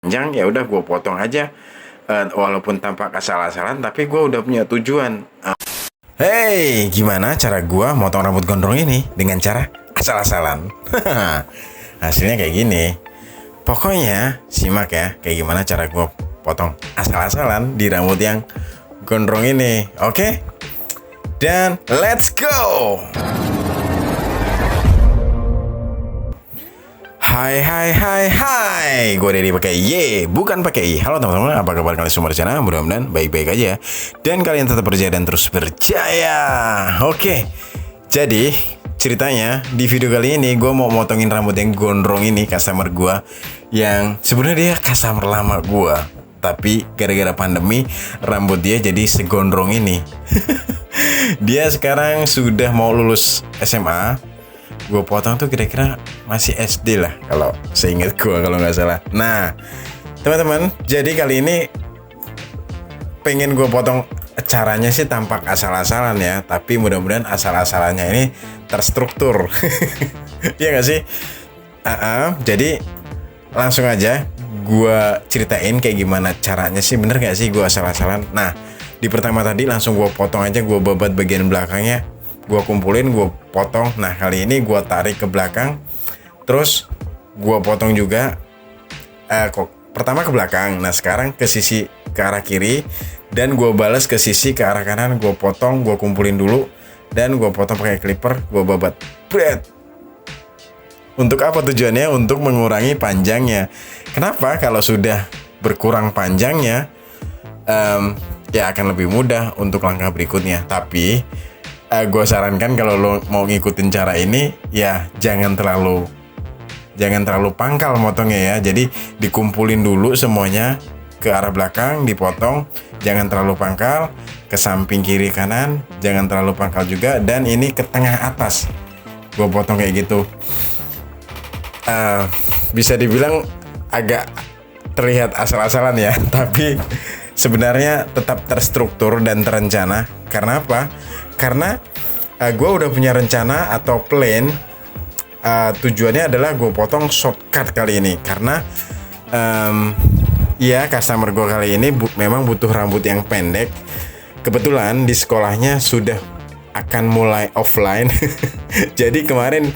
panjang, ya udah gue potong aja. Walaupun tampak asal-asalan, tapi gue udah punya tujuan. Hey, gimana cara gue motong rambut gondrong ini dengan cara asal-asalan? Hasilnya kayak gini. Pokoknya simak ya, kayak gimana cara gue potong asal-asalan di rambut yang gondrong ini. Oke? Dan let's go! Hai, gue Dedi pakai Y, bukan pakai I. Halo teman-teman, apa kabar kalian semua di sana? Mudah-mudahan baik-baik aja dan kalian tetap berjaya dan terus berjaya. Oke, jadi ceritanya di video kali ini gue mau motongin rambut yang gondrong ini, customer gue yang sebenarnya dia customer lama gue, tapi gara-gara pandemi rambut dia jadi segondrong ini. Dia sekarang sudah mau lulus SMA. Gue potong tuh kira-kira masih SD lah kalau seingat gue, kalau nggak salah. Nah teman-teman, jadi kali ini pengen gue potong, caranya sih tampak asal-asalan ya, tapi mudah-mudahan asal-asalannya ini terstruktur. Iya nggak sih? Jadi langsung aja gue ceritain kayak gimana caranya sih, bener nggak sih gue asal-asalan. Nah di pertama tadi langsung gue potong aja, gue babat bagian belakangnya, gue kumpulin, gue potong. Nah kali ini gue tarik ke belakang, terus gue potong juga pertama ke belakang, nah sekarang ke sisi ke arah kiri, dan gue balas ke sisi ke arah kanan. Gue potong, gue kumpulin dulu, dan gue potong pakai clipper, gue babat. Bret. Untuk apa tujuannya? Untuk mengurangi panjangnya. Kenapa? Kalau sudah berkurang panjangnya, ya akan lebih mudah untuk langkah berikutnya. Tapi gue sarankan kalau lo mau ngikutin cara ini, ya jangan terlalu pangkal motongnya ya. Jadi dikumpulin dulu semuanya ke arah belakang, dipotong, jangan terlalu pangkal. Ke samping kiri kanan jangan terlalu pangkal juga, dan ini ke tengah atas gue potong kayak gitu. Bisa dibilang agak terlihat asal-asalan ya, tapi sebenarnya tetap terstruktur dan terencana. Karena apa? Karena gue udah punya rencana atau plan. Tujuannya adalah gue potong shortcut kali ini. Karena ya customer gue kali ini memang butuh rambut yang pendek. Kebetulan di sekolahnya sudah akan mulai offline. Jadi kemarin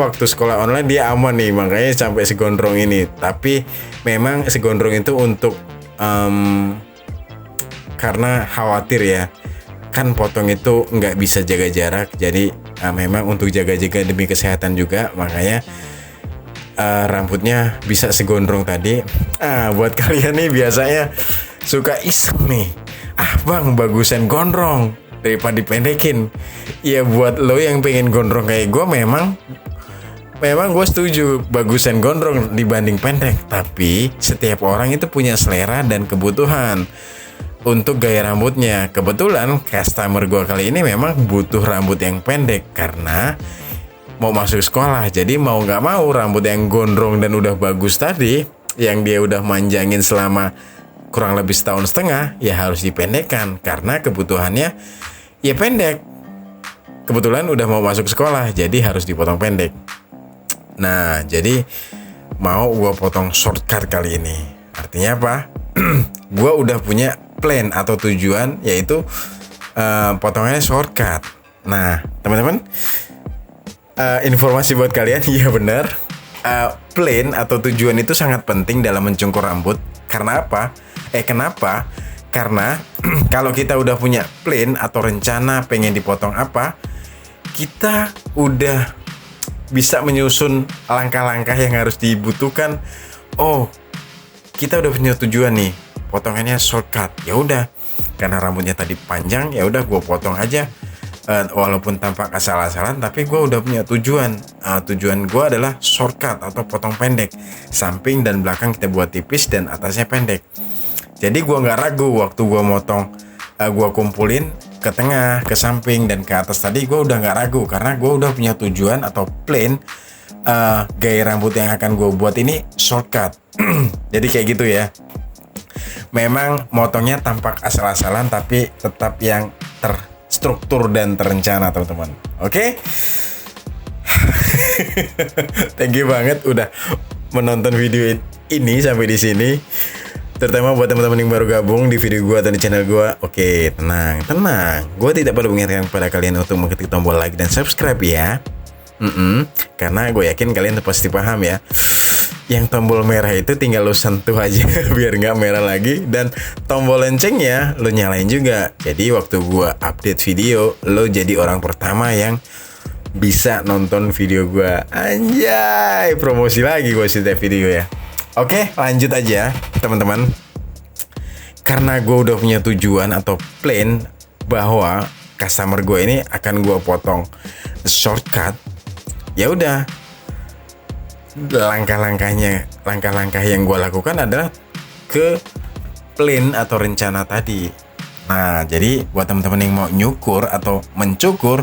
waktu sekolah online dia aman nih, makanya sampai segondrong ini. Tapi memang segondrong itu untuk karena khawatir ya, kan potong itu nggak bisa jaga jarak. Jadi memang untuk jaga-jaga demi kesehatan juga, makanya rambutnya bisa segondrong tadi. Buat kalian nih biasanya suka iseng nih, bang bagusan gondrong daripada dipendekin. Ya buat lo yang pengen gondrong kayak gue, memang gue setuju bagusan gondrong dibanding pendek. Tapi setiap orang itu punya selera dan kebutuhan untuk gaya rambutnya. Kebetulan customer gue kali ini memang butuh rambut yang pendek karena mau masuk sekolah. Jadi mau gak mau rambut yang gondrong dan udah bagus tadi, yang dia udah manjangin selama kurang lebih setahun setengah, ya harus dipendekkan karena kebutuhannya ya pendek. Kebetulan udah mau masuk sekolah, jadi harus dipotong pendek. Nah jadi mau gue potong shortcut kali ini. Artinya apa? Gue udah punya plan atau tujuan, yaitu potongannya shortcut. Nah teman-teman, informasi buat kalian, iya benar, plan atau tujuan itu sangat penting dalam mencungkur rambut. Karena apa? Kenapa? Karena kalau kita udah punya plan atau rencana pengen dipotong apa, kita udah bisa menyusun langkah-langkah yang harus dibutuhkan. Oh, kita udah punya tujuan nih, potongannya shortcut. Ya udah, karena rambutnya tadi panjang, ya udah gue potong aja. Walaupun tampak asal-asalan, tapi gue udah punya tujuan. Tujuan gue adalah shortcut atau potong pendek. Samping dan belakang kita buat tipis dan atasnya pendek. Jadi gue nggak ragu waktu gue motong. Gue kumpulin ke tengah, ke samping, dan ke atas tadi. Gue udah nggak ragu karena gue udah punya tujuan atau plan. Gaya rambut yang akan gue buat ini shortcut. Jadi kayak gitu ya. Memang motongnya tampak asal-asalan, tapi tetap yang terstruktur dan terencana teman-teman. Oke? Thank you banget udah menonton video ini sampai di sini. Terutama buat teman-teman yang baru gabung di video gue atau di channel gue. Oke, tenang. Gue tidak perlu mengingatkan kepada kalian untuk mengetik tombol like dan subscribe ya. Karena gue yakin kalian pasti paham ya. Yang tombol merah itu tinggal lo sentuh aja biar nggak merah lagi. Dan tombol loncengnya lo nyalain juga. Jadi waktu gue update video, lo jadi orang pertama yang bisa nonton video gue. Anjay, promosi lagi gue setiap video ya. Oke, lanjut aja teman-teman. Karena gue udah punya tujuan atau plan bahwa customer gue ini akan gue potong shortcut. Ya udah, langkah-langkah yang gue lakukan adalah ke plan atau rencana tadi. Nah, jadi buat teman-teman yang mau nyukur atau mencukur,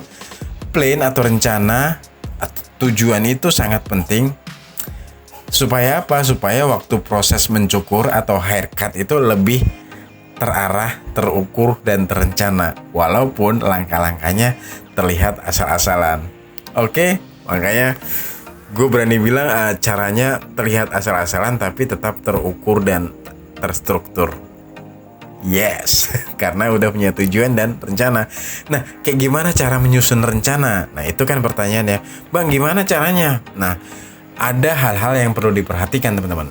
plan atau rencana atau tujuan itu sangat penting. Supaya apa? Supaya waktu proses mencukur atau haircut itu lebih terarah, terukur, dan terencana. Walaupun langkah-langkahnya terlihat asal-asalan. Oke, makanya gue berani bilang caranya terlihat asal-asalan tapi tetap terukur dan terstruktur. Yes, karena udah punya tujuan dan rencana. Nah, kayak gimana cara menyusun rencana? Nah, itu kan pertanyaannya. Bang, gimana caranya? Nah, ada hal-hal yang perlu diperhatikan teman-teman.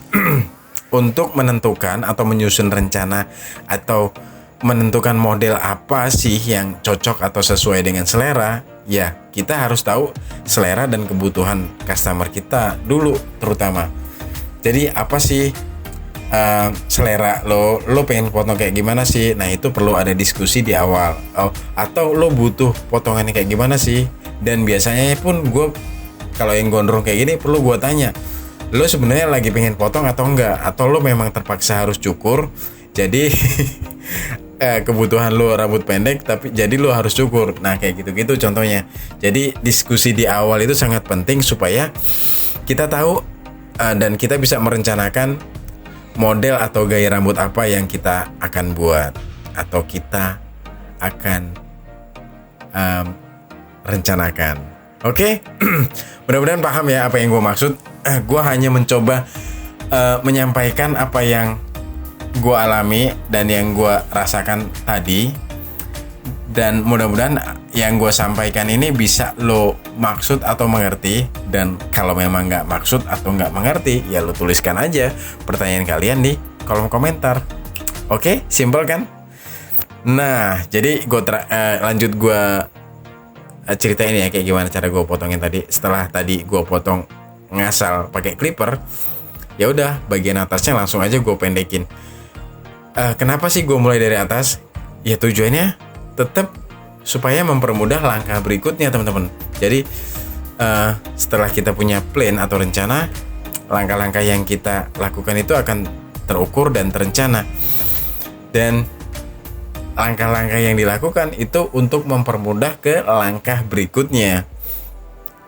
Untuk menentukan atau menyusun rencana atau menentukan model apa sih yang cocok atau sesuai dengan selera, ya kita harus tahu selera dan kebutuhan customer kita dulu terutama. Jadi apa sih selera lo pengen potong kayak gimana sih? Nah, itu perlu ada diskusi di awal. Atau lo butuh potongannya kayak gimana sih? Dan biasanya pun gue kalau yang gondrong kayak gini perlu gue tanya, lo sebenarnya lagi pengen potong atau enggak? Atau lo memang terpaksa harus cukur, jadi kebutuhan lo rambut pendek tapi jadi lo harus cukur. Nah, kayak gitu-gitu contohnya. Jadi diskusi di awal itu sangat penting supaya kita tahu dan kita bisa merencanakan model atau gaya rambut apa yang kita akan buat atau kita akan rencanakan. Oke, mudah-mudahan paham ya apa yang gue maksud. Gue hanya mencoba menyampaikan apa yang gue alami dan yang gue rasakan tadi. Dan mudah-mudahan yang gue sampaikan ini bisa lo maksud atau mengerti. Dan kalau memang nggak maksud atau nggak mengerti, ya lo tuliskan aja pertanyaan kalian di kolom komentar. Oke, simple kan? Nah, jadi lanjut gue cerita ini ya kayak gimana cara gue potongin tadi. Setelah tadi gue potong ngasal pakai clipper, ya udah bagian atasnya langsung aja gue pendekin. Kenapa sih gue mulai dari atas? Ya tujuannya tetap supaya mempermudah langkah berikutnya teman-teman. Jadi setelah kita punya plan atau rencana, langkah-langkah yang kita lakukan itu akan terukur dan terencana. Dan langkah-langkah yang dilakukan itu untuk mempermudah ke langkah berikutnya.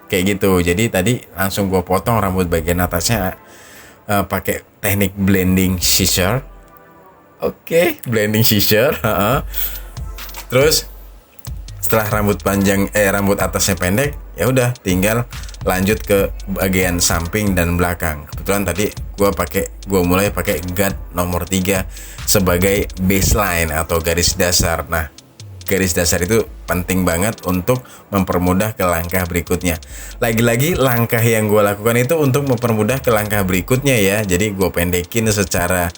Kayak gitu. Jadi tadi langsung gue potong rambut bagian atasnya pakai teknik blending scissor. Oke, blending scissor. Terus setelah rambut atasnya pendek, ya udah tinggal lanjut ke bagian samping dan belakang. Kebetulan tadi gue mulai pakai guard nomor 3 sebagai baseline atau garis dasar. Nah, garis dasar itu penting banget untuk mempermudah ke langkah berikutnya. Lagi-lagi langkah yang gue lakukan itu untuk mempermudah ke langkah berikutnya ya. Jadi gue pendekin secara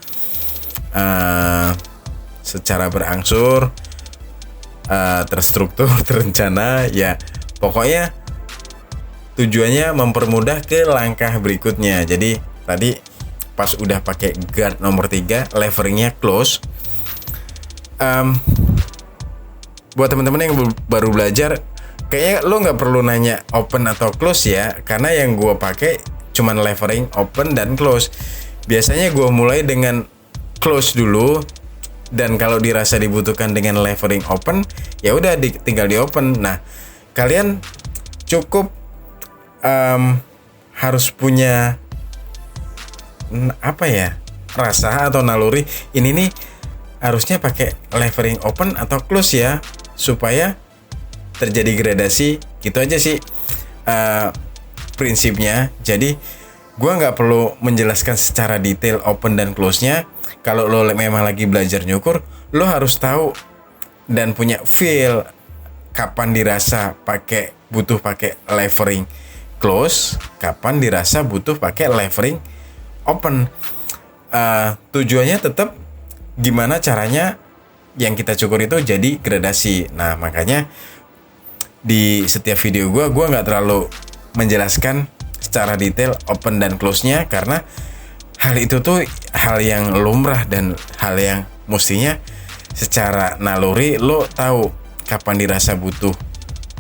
berangsur, terstruktur, terencana ya. Pokoknya tujuannya mempermudah ke langkah berikutnya. Jadi tadi pas udah pakai guard nomor 3, leveringnya close. Buat teman-teman yang baru belajar, kayaknya lo nggak perlu nanya open atau close ya, karena yang gue pakai cuman levering open dan close. Biasanya gue mulai dengan close dulu, dan kalau dirasa dibutuhkan dengan levering open, ya udah tinggal di open. Nah, kalian cukup harus punya rasa atau naluri ini nih harusnya pakai levering open atau close ya, supaya terjadi gradasi. Gitu aja sih prinsipnya. Jadi Gua nggak perlu menjelaskan secara detail open dan close-nya. Kalau lo memang lagi belajar nyukur, lo harus tahu dan punya feel kapan dirasa butuh pakai levering close, kapan dirasa butuh pakai levering open. Tujuannya tetap gimana caranya yang kita cukur itu jadi gradasi. Nah, makanya di setiap video gue nggak terlalu menjelaskan secara detail open dan close-nya, karena hal itu tuh hal yang lumrah dan hal yang mestinya secara naluri lo tahu kapan dirasa butuh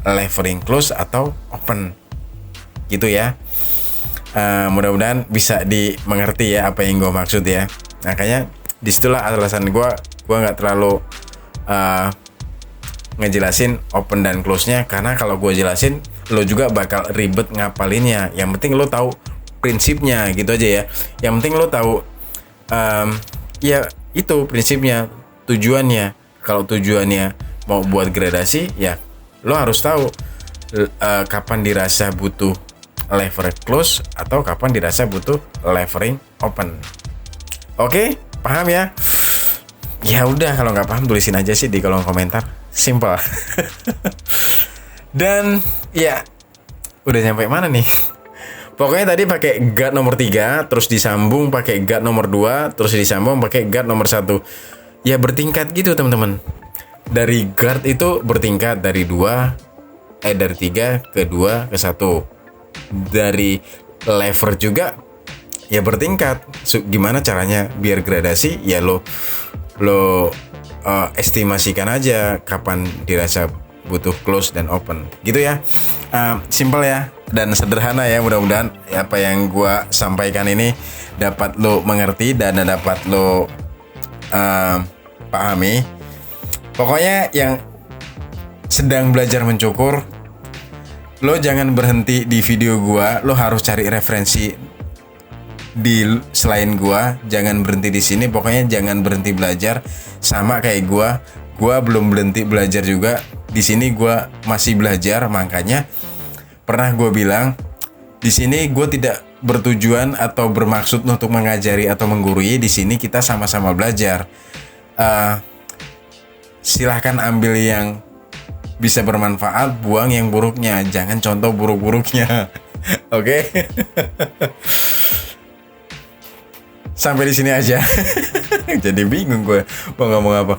levering close atau open gitu ya. Mudah-mudahan bisa dimengerti ya apa yang gue maksud ya. Makanya disitulah alasan gue nggak terlalu ngejelasin open dan close-nya, karena kalau gue jelasin lo juga bakal ribet ngapalinnya. Yang penting lo tahu prinsipnya gitu aja ya. Yang penting lo tahu ya itu prinsipnya, tujuannya. Kalau tujuannya mau buat gradasi ya lo harus tahu kapan dirasa butuh levering close atau kapan dirasa butuh levering open. Oke, paham ya? Ya udah, kalau nggak paham tulisin aja sih di kolom komentar. Simple. Dan ya udah nyampe mana nih? Pokoknya tadi pakai guard nomor 3, terus disambung pakai guard nomor 2, terus disambung pakai guard nomor 1. Ya bertingkat gitu teman-teman. Dari guard itu bertingkat dari 3 ke 2 ke 1. Dari lever juga ya bertingkat. Gimana caranya biar gradasi? Ya lo estimasikan aja kapan dirasa butuh close dan open gitu ya. Simple ya dan sederhana ya. Mudah-mudahan apa yang gua sampaikan ini dapat lo mengerti dan dapat lo pahami. Pokoknya yang sedang belajar mencukur, lo jangan berhenti di video gua, lo harus cari referensi di selain gua. Jangan berhenti di sini, pokoknya jangan berhenti belajar. Sama kayak gua belum berhenti belajar juga. Di sini gua masih belajar, makanya pernah gua bilang di sini gua tidak bertujuan atau bermaksud untuk mengajari atau menggurui. Di sini kita sama-sama belajar. Silahkan ambil yang bisa bermanfaat, buang yang buruknya. Jangan contoh buruk-buruknya. Oke? Sampai di sini aja. Jadi bingung gue mau ngomong apa.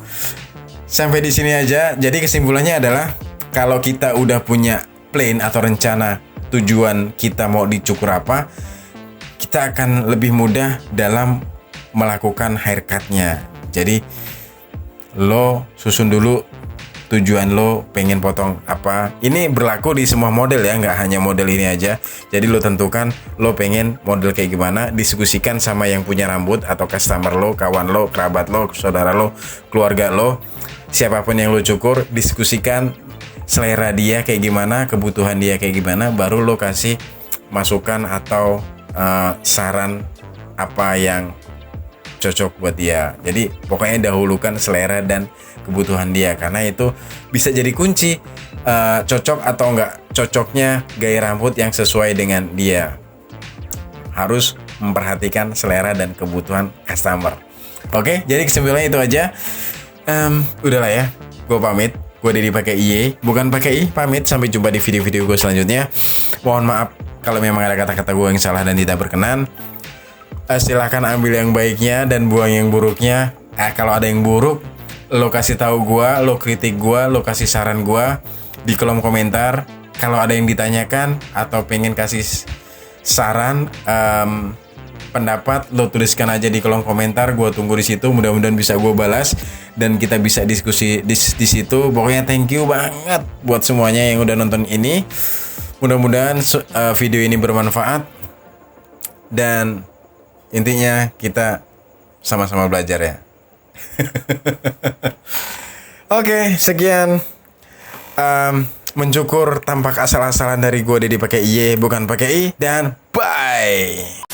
Sampai di sini aja. Jadi kesimpulannya adalah kalau kita udah punya plan atau rencana tujuan kita mau dicukur apa, kita akan lebih mudah dalam melakukan haircutnya. Jadi lo susun dulu tujuan lo pengen potong apa. Ini berlaku di semua model ya, nggak hanya model ini aja. Jadi lo tentukan lo pengen model kayak gimana, diskusikan sama yang punya rambut atau customer lo, kawan lo, kerabat lo, saudara lo, keluarga lo, siapapun yang lo cukur, diskusikan selera dia kayak gimana, kebutuhan dia kayak gimana, baru lo kasih masukan atau saran apa yang cocok buat dia. Jadi pokoknya dahulukan selera dan kebutuhan dia, karena itu bisa jadi kunci cocok atau enggak cocoknya gaya rambut yang sesuai dengan dia. Harus memperhatikan selera dan kebutuhan customer. Oke, jadi kesimpulannya itu aja. Udahlah ya, gue pamit. Gue Dedi pakai IE, bukan pakai I. Pamit, sampai jumpa di video-video gue selanjutnya. Mohon maaf kalau memang ada kata-kata gue yang salah dan tidak berkenan. Silahkan ambil yang baiknya dan buang yang buruknya. Kalau ada yang buruk, lo kasih tahu gua, lo kritik gua, lo kasih saran gua di kolom komentar. Kalau ada yang ditanyakan atau pengen kasih saran, pendapat, lo tuliskan aja di kolom komentar. Gua tunggu di situ. Mudah-mudahan bisa gua balas dan kita bisa diskusi di situ. Pokoknya thank you banget buat semuanya yang udah nonton ini. Mudah-mudahan video ini bermanfaat dan intinya kita sama-sama belajar ya. Oke, sekian mencukur tampak asal-asalan dari gue Dedi pakai IE bukan pakai I, dan bye.